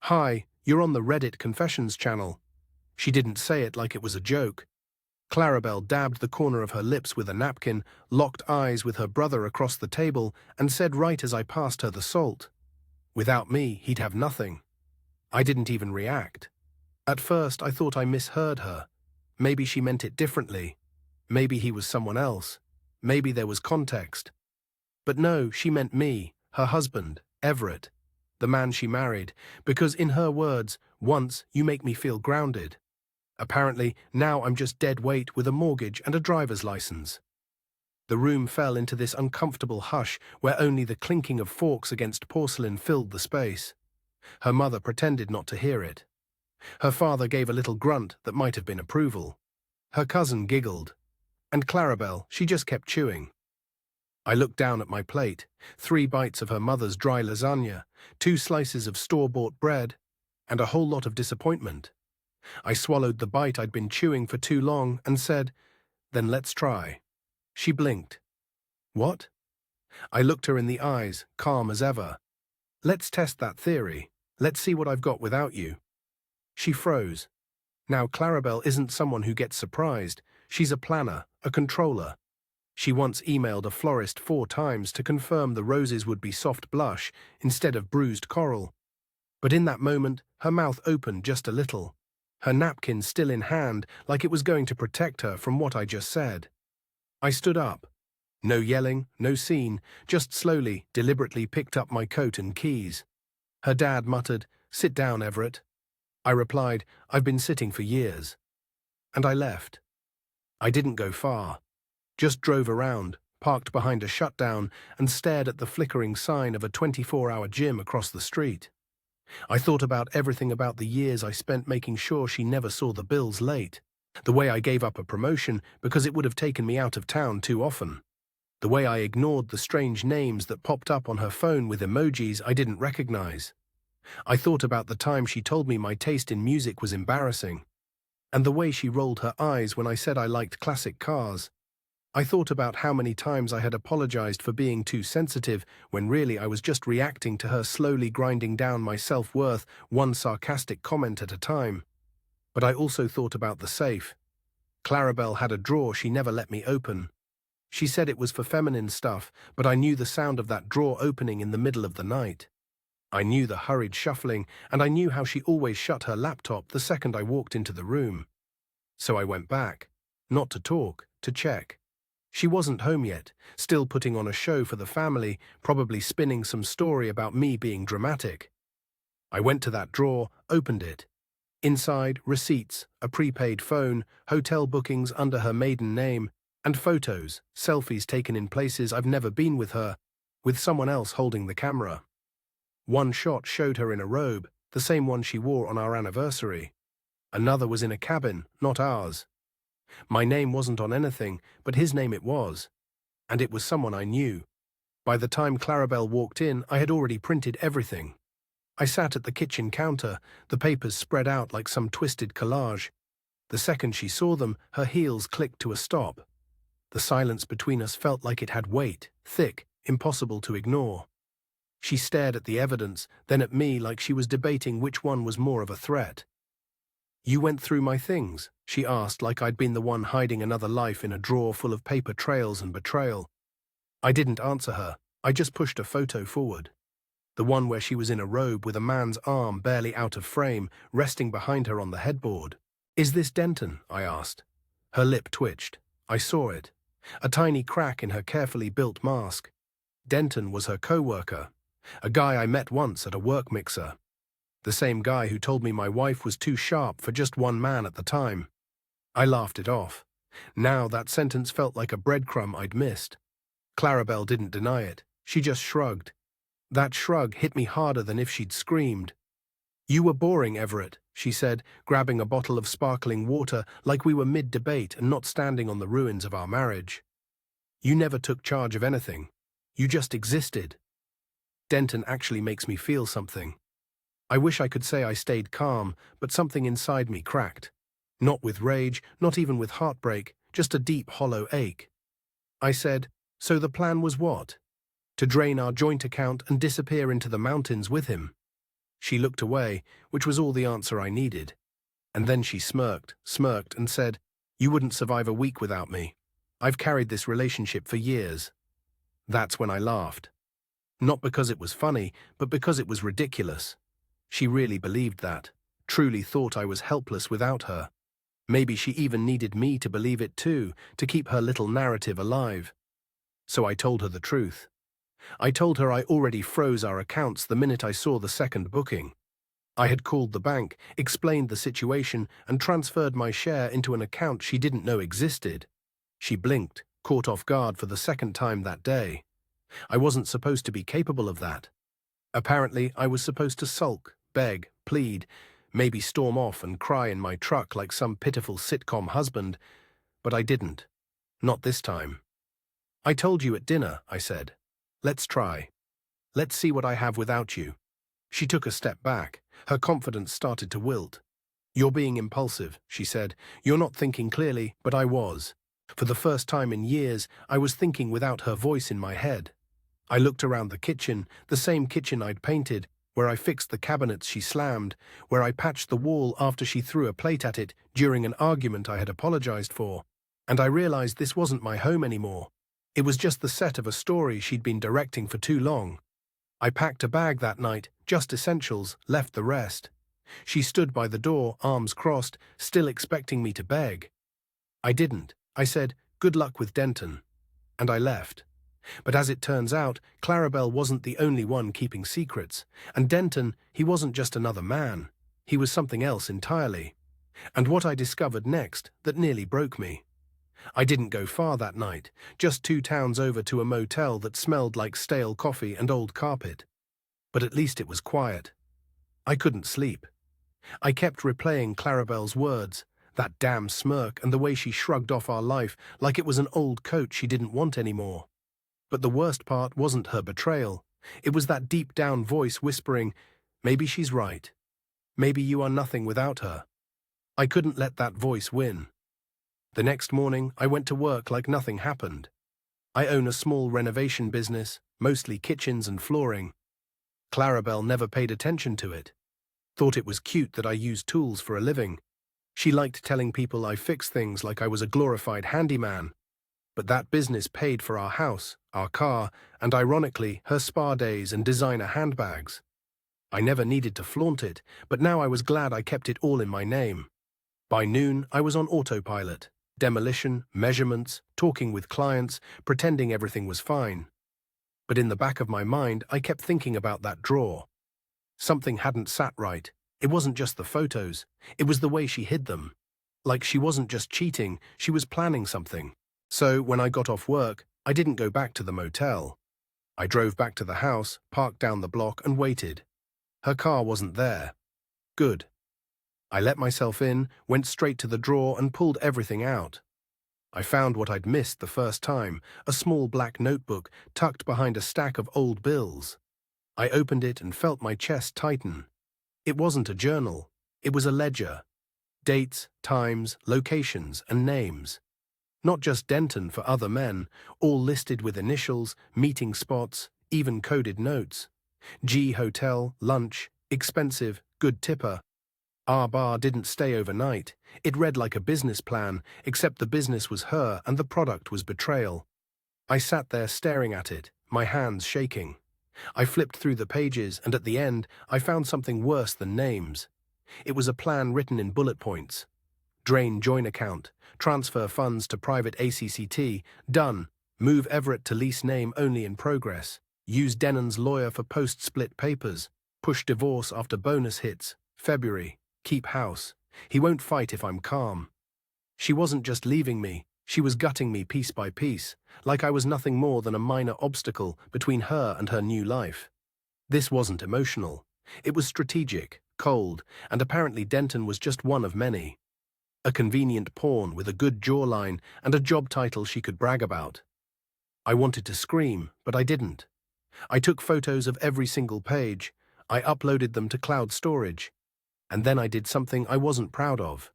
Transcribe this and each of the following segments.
Hi, you're on the Reddit Confessions channel. She didn't say it like it was a joke. Clarabelle dabbed the corner of her lips with a napkin, locked eyes with her brother across the table, and said right as I passed her the salt. Without me, he'd have nothing. I didn't even react. At first, I thought I misheard her. Maybe she meant it differently. Maybe he was someone else. Maybe there was context. But no, she meant me, her husband, Everett, the man she married, because in her words, once you make me feel grounded. Apparently, now I'm just dead weight with a mortgage and a driver's license. The room fell into this uncomfortable hush where only the clinking of forks against porcelain filled the space. Her mother pretended not to hear it. Her father gave a little grunt that might have been approval. Her cousin giggled. And Clarabelle, she just kept chewing. I looked down at my plate, 3 bites of her mother's dry lasagna, 2 slices of store-bought bread, and a whole lot of disappointment. I swallowed the bite I'd been chewing for too long and said, "Then let's try." She blinked. "What?" I looked her in the eyes, calm as ever. "Let's test that theory. Let's see what I've got without you." She froze. Now Clarabelle isn't someone who gets surprised. She's a planner, a controller. She once emailed a florist 4 times to confirm the roses would be soft blush instead of bruised coral. But in that moment, her mouth opened just a little, her napkin still in hand, like it was going to protect her from what I just said. I stood up. No yelling, no scene, just slowly, deliberately picked up my coat and keys. Her dad muttered, "Sit down, Everett." I replied, "I've been sitting for years." And I left. I didn't go far. Just drove around, parked behind a shutdown, and stared at the flickering sign of a 24-hour gym across the street. I thought about everything about the years I spent making sure she never saw the bills late, the way I gave up a promotion because it would have taken me out of town too often, the way I ignored the strange names that popped up on her phone with emojis I didn't recognize. I thought about the time she told me my taste in music was embarrassing, and the way she rolled her eyes when I said I liked classic cars. I thought about how many times I had apologized for being too sensitive when really I was just reacting to her slowly grinding down my self-worth, one sarcastic comment at a time. But I also thought about the safe. Clarabelle had a drawer she never let me open. She said it was for feminine stuff, but I knew the sound of that drawer opening in the middle of the night. I knew the hurried shuffling, and I knew how she always shut her laptop the second I walked into the room. So I went back, not to talk, to check. She wasn't home yet, still putting on a show for the family, probably spinning some story about me being dramatic. I went to that drawer, opened it. Inside, receipts, a prepaid phone, hotel bookings under her maiden name, and photos, selfies taken in places I've never been with her, with someone else holding the camera. One shot showed her in a robe, the same one she wore on our anniversary. Another was in a cabin, not ours. My name wasn't on anything, but his name it was. And it was someone I knew. By the time Clarabelle walked in, I had already printed everything. I sat at the kitchen counter, the papers spread out like some twisted collage. The second she saw them, her heels clicked to a stop. The silence between us felt like it had weight, thick, impossible to ignore. She stared at the evidence, then at me like she was debating which one was more of a threat. "You went through my things?" she asked, like I'd been the one hiding another life in a drawer full of paper trails and betrayal. I didn't answer her. I just pushed a photo forward. The one where she was in a robe with a man's arm barely out of frame, resting behind her on the headboard. "Is this Denton?" I asked. Her lip twitched. I saw it. A tiny crack in her carefully built mask. Denton was her co-worker, a guy I met once at a work mixer. The same guy who told me my wife was too sharp for just one man at the time. I laughed it off. Now that sentence felt like a breadcrumb I'd missed. Clarabelle didn't deny it. She just shrugged. That shrug hit me harder than if she'd screamed. "You were boring, Everett," she said, grabbing a bottle of sparkling water like we were mid-debate and not standing on the ruins of our marriage. "You never took charge of anything. You just existed." Denton actually makes me feel something. I wish I could say I stayed calm, but something inside me cracked. Not with rage, not even with heartbreak, just a deep, hollow ache. I said, "So the plan was what? To drain our joint account and disappear into the mountains with him?" She looked away, which was all the answer I needed. And then she smirked, and said, "You wouldn't survive a week without me. I've carried this relationship for years." That's when I laughed. Not because it was funny, but because it was ridiculous. She really believed that, truly thought I was helpless without her. Maybe she even needed me to believe it too, to keep her little narrative alive. So I told her the truth. I told her I already froze our accounts the minute I saw the second booking. I had called the bank, explained the situation, and transferred my share into an account she didn't know existed. She blinked, caught off guard for the second time that day. I wasn't supposed to be capable of that. Apparently, I was supposed to sulk, beg, plead, maybe storm off and cry in my truck like some pitiful sitcom husband, but I didn't. Not this time. "I told you at dinner," I said. "Let's try. Let's see what I have without you." She took a step back. Her confidence started to wilt. "You're being impulsive," she said. "You're not thinking clearly," but I was. For the first time in years, I was thinking without her voice in my head. I looked around the kitchen, the same kitchen I'd painted, where I fixed the cabinets she slammed, where I patched the wall after she threw a plate at it during an argument I had apologized for, and I realized this wasn't my home anymore. It was just the set of a story she'd been directing for too long. I packed a bag that night, just essentials, left the rest. She stood by the door, arms crossed, still expecting me to beg. I didn't. I said, "Good luck with Denton." And I left. But as it turns out, Clarabelle wasn't the only one keeping secrets, and Denton, he wasn't just another man. He was something else entirely. And what I discovered next, that nearly broke me. I didn't go far that night, just 2 towns over to a motel that smelled like stale coffee and old carpet. But at least it was quiet. I couldn't sleep. I kept replaying Clarabelle's words, that damn smirk and the way she shrugged off our life like it was an old coat she didn't want anymore. But the worst part wasn't her betrayal. It was that deep-down voice whispering, "Maybe she's right. Maybe you are nothing without her." I couldn't let that voice win. The next morning, I went to work like nothing happened. I own a small renovation business, mostly kitchens and flooring. Clarabelle never paid attention to it. Thought it was cute that I used tools for a living. She liked telling people I fixed things like I was a glorified handyman. But that business paid for our house, our car, and ironically, her spa days and designer handbags. I never needed to flaunt it, but now I was glad I kept it all in my name. By noon, I was on autopilot. Demolition, measurements, talking with clients, pretending everything was fine. But in the back of my mind, I kept thinking about that drawer. Something hadn't sat right. It wasn't just the photos. It was the way she hid them. Like she wasn't just cheating, she was planning something. So when I got off work, I didn't go back to the motel. I drove back to the house, parked down the block, and waited. Her car wasn't there. Good. I let myself in, went straight to the drawer, and pulled everything out. I found what I'd missed the first time, a small black notebook tucked behind a stack of old bills. I opened it and felt my chest tighten. It wasn't a journal. It was a ledger. Dates, times, locations, and names. Not just Denton for other men, all listed with initials, meeting spots, even coded notes. G Hotel, lunch, expensive, good tipper. Our bar didn't stay overnight. It read like a business plan, except the business was her and the product was betrayal. I sat there staring at it, my hands shaking. I flipped through the pages, and at the end, I found something worse than names. It was a plan written in bullet points. Drain joint account. Transfer funds to private ACCT. Done. Move Everett to lease name only in progress. Use Dennon's lawyer for post-split papers. Push divorce after bonus hits. February. Keep house. He won't fight if I'm calm. She wasn't just leaving me. She was gutting me piece by piece, like I was nothing more than a minor obstacle between her and her new life. This wasn't emotional. It was strategic, cold, and apparently Denton was just one of many. A convenient pawn with a good jawline and a job title she could brag about. I wanted to scream, but I didn't. I took photos of every single page. I uploaded them to cloud storage. And then I did something I wasn't proud of.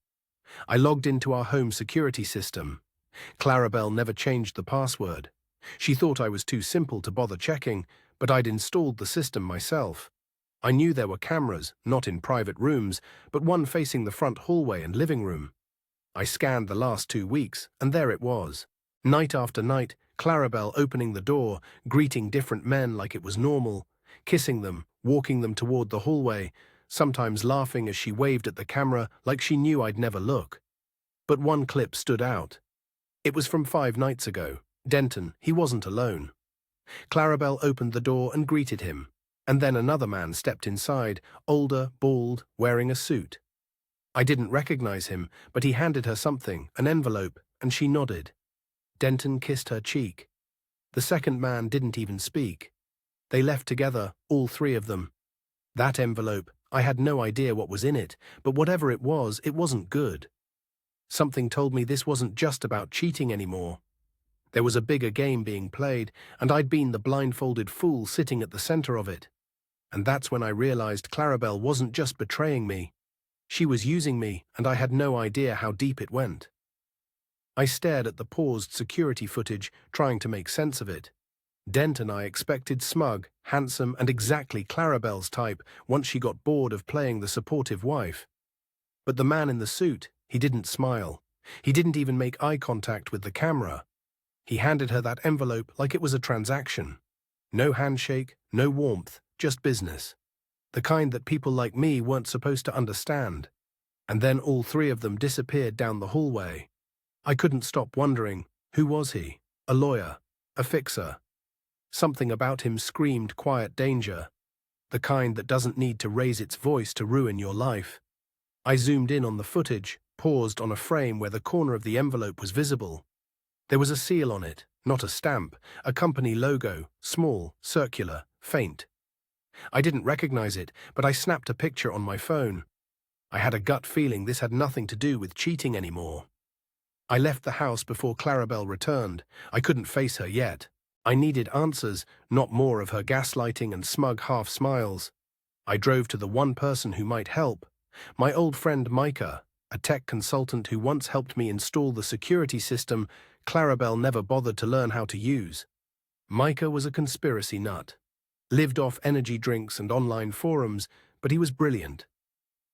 I logged into our home security system. Clarabelle never changed the password. She thought I was too simple to bother checking, but I'd installed the system myself. I knew there were cameras, not in private rooms, but one facing the front hallway and living room. I scanned the last 2 weeks, and there it was. Night after night, Clarabelle opening the door, greeting different men like it was normal, kissing them, walking them toward the hallway, sometimes laughing as she waved at the camera like she knew I'd never look. But one clip stood out. It was from 5 nights ago. Denton, he wasn't alone. Clarabelle opened the door and greeted him, and then another man stepped inside, older, bald, wearing a suit. I didn't recognize him, but he handed her something, an envelope, and she nodded. Denton kissed her cheek. The second man didn't even speak. They left together, all 3 of them. That envelope, I had no idea what was in it, but whatever it wasn't good. Something told me this wasn't just about cheating anymore. There was a bigger game being played, and I'd been the blindfolded fool sitting at the center of it. And that's when I realized Clarabelle wasn't just betraying me. She was using me, and I had no idea how deep it went. I stared at the paused security footage, trying to make sense of it. Denton I expected smug, handsome, and exactly Clarabelle's type once she got bored of playing the supportive wife. But the man in the suit, he didn't smile. He didn't even make eye contact with the camera. He handed her that envelope like it was a transaction. No handshake, no warmth, just business. The kind that people like me weren't supposed to understand. And then all 3 of them disappeared down the hallway. I couldn't stop wondering, who was he? A lawyer? A fixer? Something about him screamed quiet danger. The kind that doesn't need to raise its voice to ruin your life. I zoomed in on the footage, paused on a frame where the corner of the envelope was visible. There was a seal on it, not a stamp, a company logo, small, circular, faint. I didn't recognize it, but I snapped a picture on my phone. I had a gut feeling this had nothing to do with cheating anymore. I left the house before Clarabelle returned. I couldn't face her yet. I needed answers, not more of her gaslighting and smug half-smiles. I drove to the one person who might help, my old friend Micah, a tech consultant who once helped me install the security system Clarabelle never bothered to learn how to use. Micah was a conspiracy nut. Lived off energy drinks and online forums, but he was brilliant.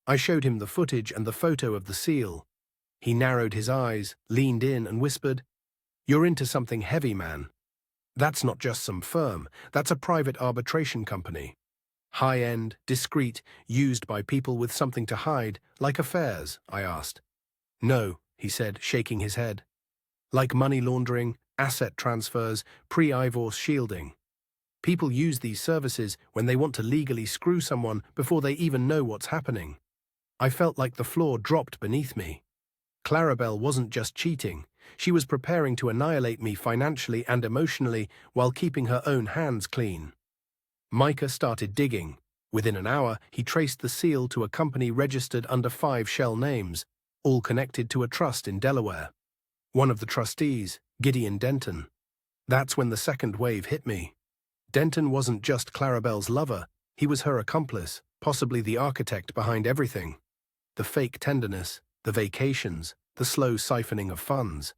I showed him the footage and the photo of the seal. He narrowed his eyes, leaned in and whispered, "You're into something heavy, man. That's not just some firm, that's a private arbitration company. High-end, discreet, used by people with something to hide, like affairs," I asked. "No," he said, shaking his head. "Like money laundering, asset transfers, pre-IVORS shielding. People use these services when they want to legally screw someone before they even know what's happening." I felt like the floor dropped beneath me. Clarabelle wasn't just cheating. She was preparing to annihilate me financially and emotionally while keeping her own hands clean. Micah started digging. Within an hour, he traced the seal to a company registered under 5 shell names, all connected to a trust in Delaware. One of the trustees, Gideon Denton. That's when the second wave hit me. Denton wasn't just Clarabelle's lover, he was her accomplice, possibly the architect behind everything. The fake tenderness, the vacations, the slow siphoning of funds.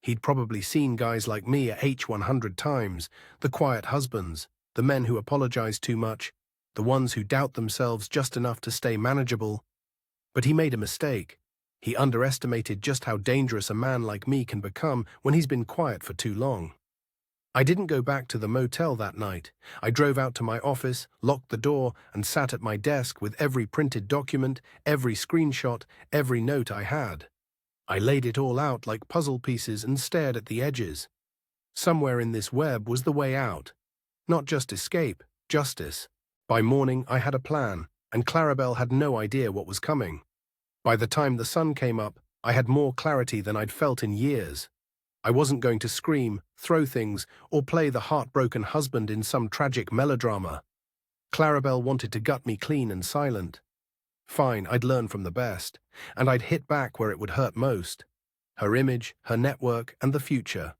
He'd probably seen guys like me at H100 times, the quiet husbands, the men who apologize too much, the ones who doubt themselves just enough to stay manageable. But he made a mistake. He underestimated just how dangerous a man like me can become when he's been quiet for too long. I didn't go back to the motel that night. I drove out to my office, locked the door, and sat at my desk with every printed document, every screenshot, every note I had. I laid it all out like puzzle pieces and stared at the edges. Somewhere in this web was the way out. Not just escape, justice. By morning, I had a plan, and Clarabelle had no idea what was coming. By the time the sun came up, I had more clarity than I'd felt in years. I wasn't going to scream, throw things, or play the heartbroken husband in some tragic melodrama. Clarabelle wanted to gut me clean and silent. Fine, I'd learn from the best, and I'd hit back where it would hurt most. Her image, her network, and the future.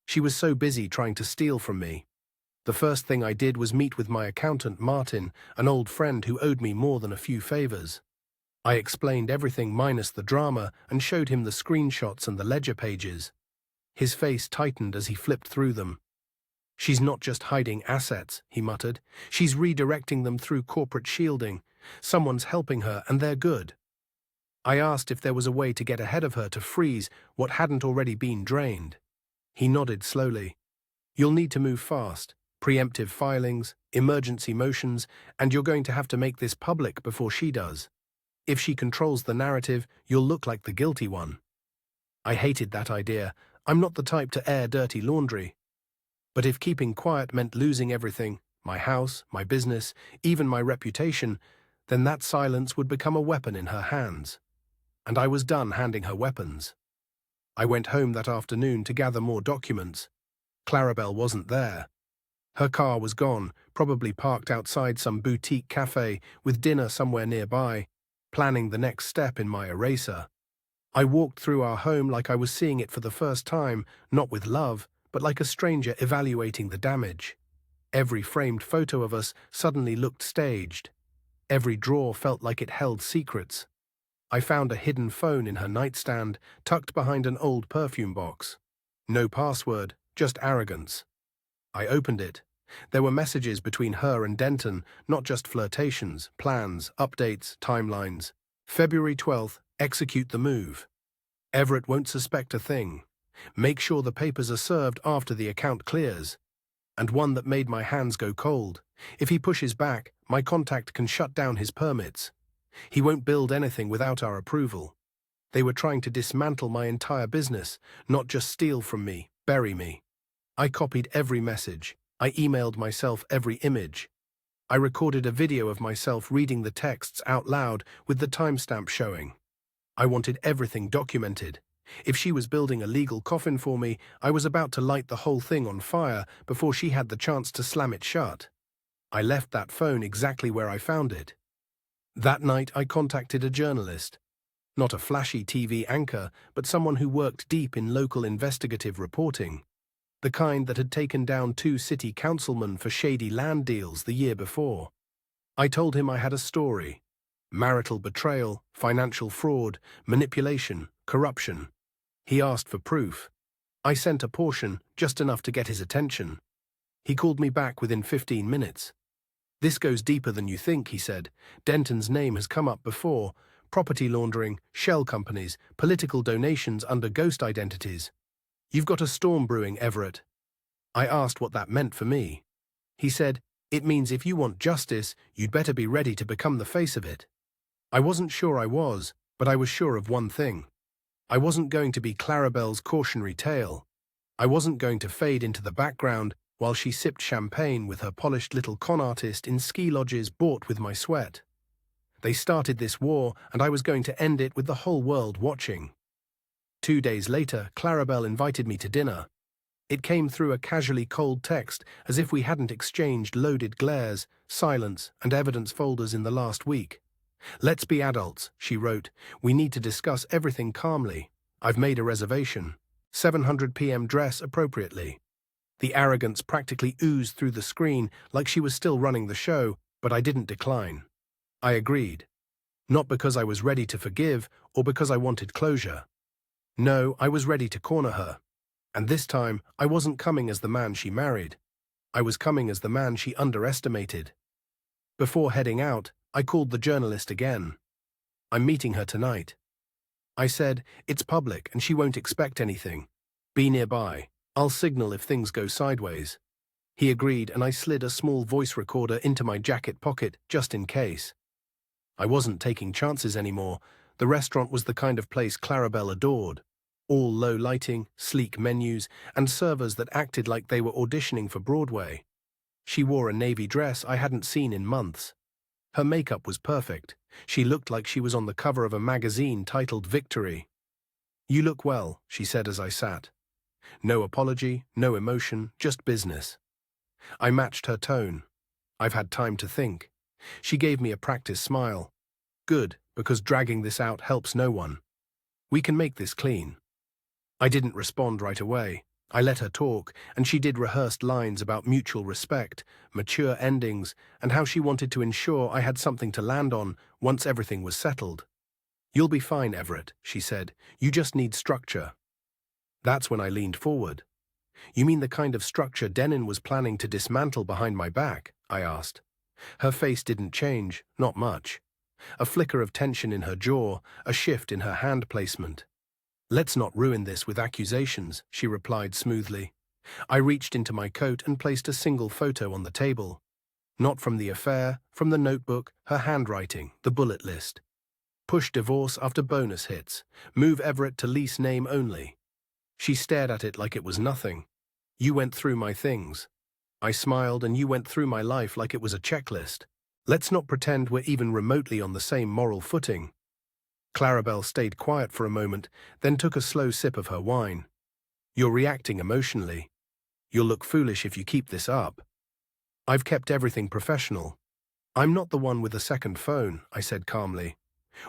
She was so busy trying to steal from me. The first thing I did was meet with my accountant, Martin, an old friend who owed me more than a few favors. I explained everything minus the drama and showed him the screenshots and the ledger pages. His face tightened as he flipped through them. She's not just hiding assets, he muttered. She's redirecting them through corporate shielding. Someone's helping her, and they're good. I asked if there was a way to get ahead of her to freeze what hadn't already been drained. He nodded slowly. You'll need to move fast. Preemptive filings, emergency motions, and you're going to have to make this public before she does. If she controls the narrative, you'll look like the guilty one. I hated that idea. I'm not the type to air dirty laundry. But if keeping quiet meant losing everything, my house, my business, even my reputation, then that silence would become a weapon in her hands. And I was done handing her weapons. I went home that afternoon to gather more documents. Clarabelle wasn't there. Her car was gone, probably parked outside some boutique cafe with dinner somewhere nearby, planning the next step in my eraser. I walked through our home like I was seeing it for the first time, not with love, but like a stranger evaluating the damage. Every framed photo of us suddenly looked staged. Every drawer felt like it held secrets. I found a hidden phone in her nightstand, tucked behind an old perfume box. No password, just arrogance. I opened it. There were messages between her and Denton, not just flirtations, plans, updates, timelines. February 12th, execute the move. Everett won't suspect a thing. Make sure the papers are served after the account clears. And one that made my hands go cold. If he pushes back, my contact can shut down his permits. He won't build anything without our approval. They were trying to dismantle my entire business, not just steal from me, bury me. I copied every message. I emailed myself every image. I recorded a video of myself reading the texts out loud with the timestamp showing. I wanted everything documented. If she was building a legal coffin for me, I was about to light the whole thing on fire before she had the chance to slam it shut. I left that phone exactly where I found it. That night I contacted a journalist. Not a flashy TV anchor, but someone who worked deep in local investigative reporting. The kind that had taken down 2 city councilmen for shady land deals the year before. I told him I had a story. Marital betrayal, financial fraud, manipulation, corruption. He asked for proof. I sent a portion, just enough to get his attention. He called me back within 15 minutes. This goes deeper than you think, he said. Denton's name has come up before. Property laundering, shell companies, political donations under ghost identities. You've got a storm brewing, Everett. I asked what that meant for me. He said, it means if you want justice, you'd better be ready to become the face of it. I wasn't sure I was, but I was sure of one thing. I wasn't going to be Clarabelle's cautionary tale. I wasn't going to fade into the background while she sipped champagne with her polished little con artist in ski lodges bought with my sweat. They started this war, and I was going to end it with the whole world watching. 2 days later, Clarabelle invited me to dinner. It came through a casually cold text, as if we hadn't exchanged loaded glares, silence, and evidence folders in the last week. Let's be adults, she wrote. We need to discuss everything calmly. I've made a reservation. 7:00 p.m. dress appropriately. The arrogance practically oozed through the screen like she was still running the show, but I didn't decline. I agreed. Not because I was ready to forgive or because I wanted closure. No, I was ready to corner her. And this time, I wasn't coming as the man she married. I was coming as the man she underestimated. Before heading out, I called the journalist again. I'm meeting her tonight. I said, it's public and she won't expect anything. Be nearby. I'll signal if things go sideways. He agreed, and I slid a small voice recorder into my jacket pocket just in case. I wasn't taking chances anymore. The restaurant was the kind of place Clarabelle adored. All low lighting, sleek menus, and servers that acted like they were auditioning for Broadway. She wore a navy dress I hadn't seen in months. Her makeup was perfect. She looked like she was on the cover of a magazine titled Victory. You look well, she said as I sat. No apology, no emotion, just business. I matched her tone. I've had time to think. She gave me a practice smile. Good, because dragging this out helps no one. We can make this clean. I didn't respond right away. I let her talk, and she did rehearsed lines about mutual respect, mature endings, and how she wanted to ensure I had something to land on once everything was settled. You'll be fine, Everett, she said. You just need structure. That's when I leaned forward. You mean the kind of structure Denon was planning to dismantle behind my back? I asked. Her face didn't change, not much. A flicker of tension in her jaw, a shift in her hand placement. Let's not ruin this with accusations, she replied smoothly. I reached into my coat and placed a single photo on the table. Not from the affair, from the notebook, her handwriting, the bullet list. Push divorce after bonus hits. Move Everett to lease name only. She stared at it like it was nothing. You went through my things. I smiled, and you went through my life like it was a checklist. Let's not pretend we're even remotely on the same moral footing. Clarabelle stayed quiet for a moment, then took a slow sip of her wine. You're reacting emotionally. You'll look foolish if you keep this up. I've kept everything professional. I'm not the one with a second phone, I said calmly.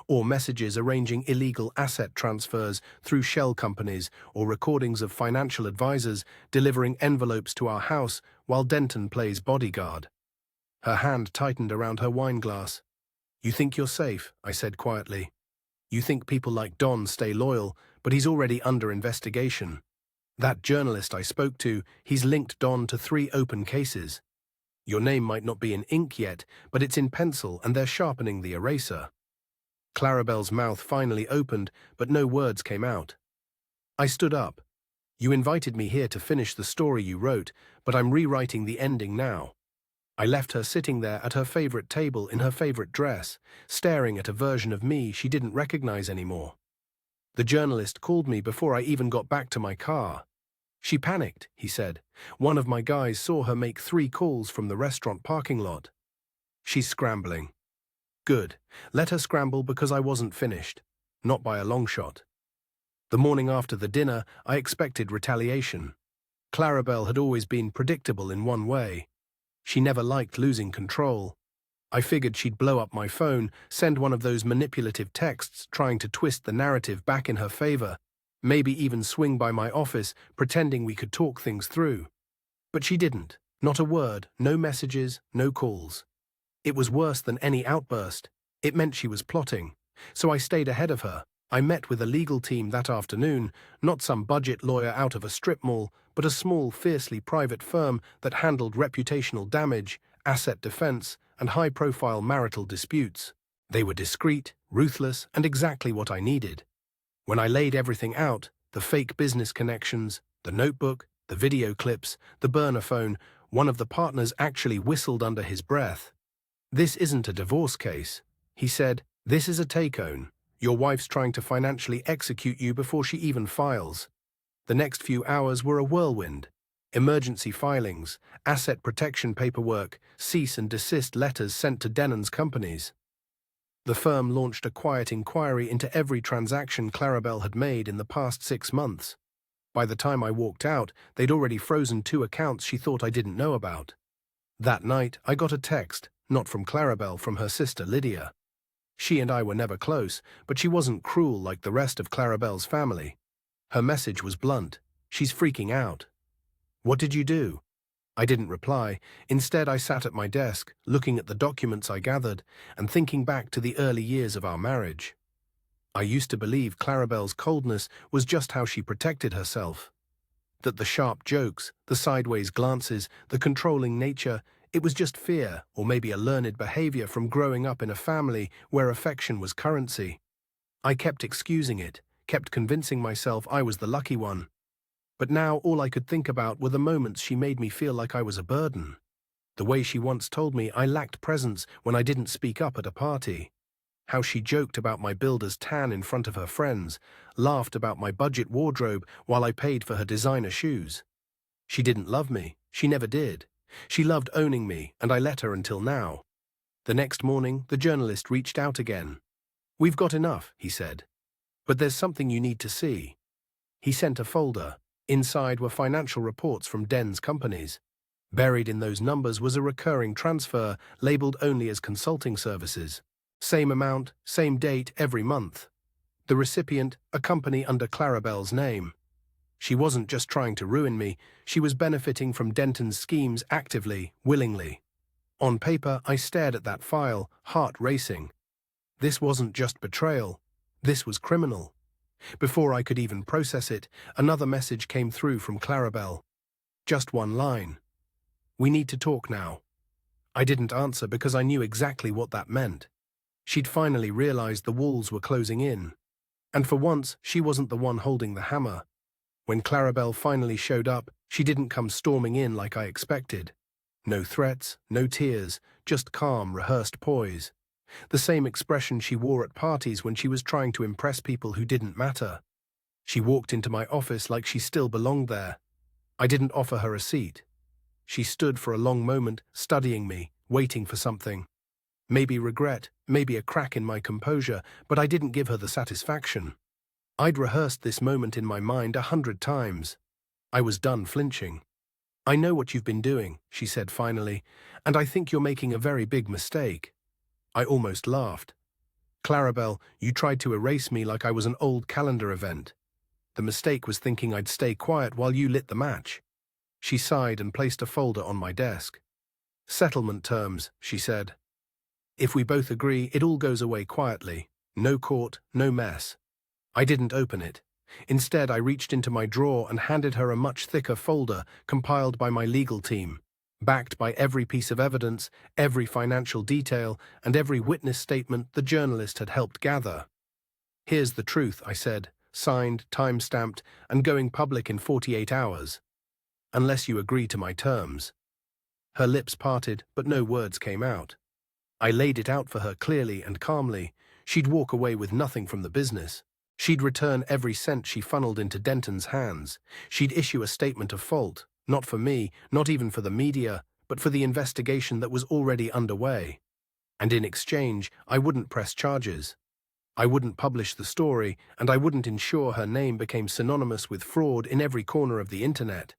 Or messages arranging illegal asset transfers through shell companies, or recordings of financial advisors delivering envelopes to our house while Denton plays bodyguard. Her hand tightened around her wine glass. You think you're safe, I said quietly. You think people like Don stay loyal, but he's already under investigation. That journalist I spoke to, he's linked Don to 3 open cases. Your name might not be in ink yet, but it's in pencil and they're sharpening the eraser. Clarabelle's mouth finally opened, but no words came out. I stood up. You invited me here to finish the story you wrote, but I'm rewriting the ending now. I left her sitting there at her favorite table in her favorite dress, staring at a version of me she didn't recognize anymore. The journalist called me before I even got back to my car. She panicked, he said. One of my guys saw her make 3 calls from the restaurant parking lot. She's scrambling. Good. Let her scramble because I wasn't finished. Not by a long shot. The morning after the dinner, I expected retaliation. Clarabelle had always been predictable in one way. She never liked losing control. I figured she'd blow up my phone, send one of those manipulative texts trying to twist the narrative back in her favor, maybe even swing by my office pretending we could talk things through. But she didn't. Not a word, no messages, no calls. It was worse than any outburst. It meant she was plotting. So I stayed ahead of her. I met with a legal team that afternoon, not some budget lawyer out of a strip mall, but a small, fiercely private firm that handled reputational damage, asset defense, and high-profile marital disputes. They were discreet, ruthless, and exactly what I needed. When I laid everything out, the fake business connections, the notebook, the video clips, the burner phone, one of the partners actually whistled under his breath. This isn't a divorce case, he said. This is a take-own. Your wife's trying to financially execute you before she even files. The next few hours were a whirlwind. Emergency filings, asset protection paperwork, cease and desist letters sent to Denon's companies. The firm launched a quiet inquiry into every transaction Clarabelle had made in the past 6 months. By the time I walked out, they'd already frozen 2 accounts she thought I didn't know about. That night, I got a text, not from Clarabelle, from her sister Lydia. She and I were never close, but she wasn't cruel like the rest of Clarabelle's family. Her message was blunt. She's freaking out. What did you do? I didn't reply. Instead, I sat at my desk, looking at the documents I gathered, and thinking back to the early years of our marriage. I used to believe Clarabelle's coldness was just how she protected herself. That the sharp jokes, the sideways glances, the controlling nature, it was just fear, or maybe a learned behavior from growing up in a family where affection was currency. I kept excusing it, kept convincing myself I was the lucky one. But now all I could think about were the moments she made me feel like I was a burden. The way she once told me I lacked presence when I didn't speak up at a party. How she joked about my builder's tan in front of her friends, laughed about my budget wardrobe while I paid for her designer shoes. She didn't love me. She never did. She loved owning me, and I let her until now. The next morning, the journalist reached out again. We've got enough, he said. But there's something you need to see. He sent a folder. Inside were financial reports from Den's companies. Buried in those numbers was a recurring transfer labeled only as consulting services. Same amount, same date every month. The recipient, a company under Clarabelle's name. She wasn't just trying to ruin me, she was benefiting from Denton's schemes actively, willingly. On paper, I stared at that file, heart racing. This wasn't just betrayal. This was criminal. Before I could even process it, another message came through from Clarabelle. Just one line. "We need to talk now." I didn't answer because I knew exactly what that meant. She'd finally realized the walls were closing in. And for once, she wasn't the one holding the hammer. When Clarabelle finally showed up, she didn't come storming in like I expected. No threats, no tears, just calm, rehearsed poise. The same expression she wore at parties when she was trying to impress people who didn't matter. She walked into my office like she still belonged there. I didn't offer her a seat. She stood for a long moment, studying me, waiting for something. Maybe regret, maybe a crack in my composure, but I didn't give her the satisfaction. I'd rehearsed this moment in my mind 100 times. I was done flinching. "I know what you've been doing," she said finally, "and I think you're making a very big mistake." I almost laughed. "Clarabelle, you tried to erase me like I was an old calendar event. The mistake was thinking I'd stay quiet while you lit the match." She sighed and placed a folder on my desk. "Settlement terms," she said. "If we both agree, it all goes away quietly. No court, no mess." I didn't open it. Instead, I reached into my drawer and handed her a much thicker folder compiled by my legal team, backed by every piece of evidence, every financial detail, and every witness statement the journalist had helped gather. "Here's the truth," I said, signed, time-stamped, and going public in 48 hours. "Unless you agree to my terms." Her lips parted, but no words came out. I laid it out for her clearly and calmly. She'd walk away with nothing from the business. She'd return every cent she funneled into Denton's hands. She'd issue a statement of fault, not for me, not even for the media, but for the investigation that was already underway. And in exchange, I wouldn't press charges. I wouldn't publish the story, and I wouldn't ensure her name became synonymous with fraud in every corner of the internet.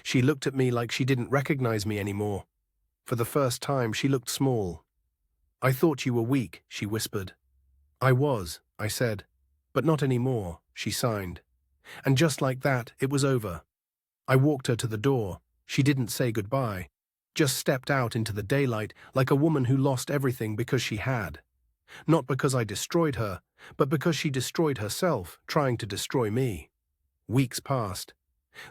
She looked at me like she didn't recognize me anymore. For the first time, she looked small. "I thought you were weak," she whispered. "I was," I said. "But not anymore," she signed. And just like that, it was over. I walked her to the door. She didn't say goodbye, just stepped out into the daylight like a woman who lost everything because she had. Not because I destroyed her, but because she destroyed herself, trying to destroy me. Weeks passed.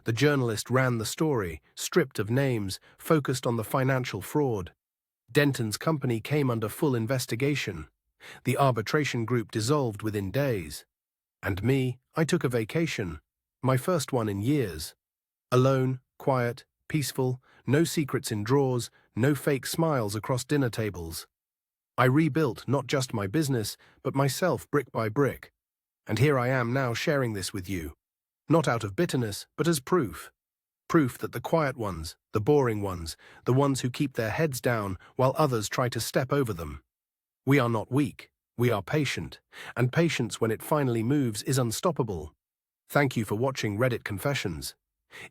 The journalist ran the story, stripped of names, focused on the financial fraud. Denton's company came under full investigation. The arbitration group dissolved within days. And me, I took a vacation, my first one in years. Alone, quiet, peaceful, no secrets in drawers, no fake smiles across dinner tables. I rebuilt not just my business, but myself brick by brick. And here I am now sharing this with you. Not out of bitterness, but as proof. Proof that the quiet ones, the boring ones, the ones who keep their heads down while others try to step over them. We are not weak, we are patient, and patience when it finally moves is unstoppable. Thank you for watching Reddit Confessions.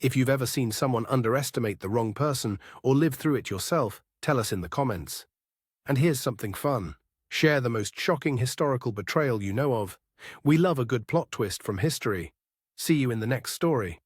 If you've ever seen someone underestimate the wrong person or live through it yourself, tell us in the comments. And here's something fun. Share the most shocking historical betrayal you know of. We love a good plot twist from history. See you in the next story.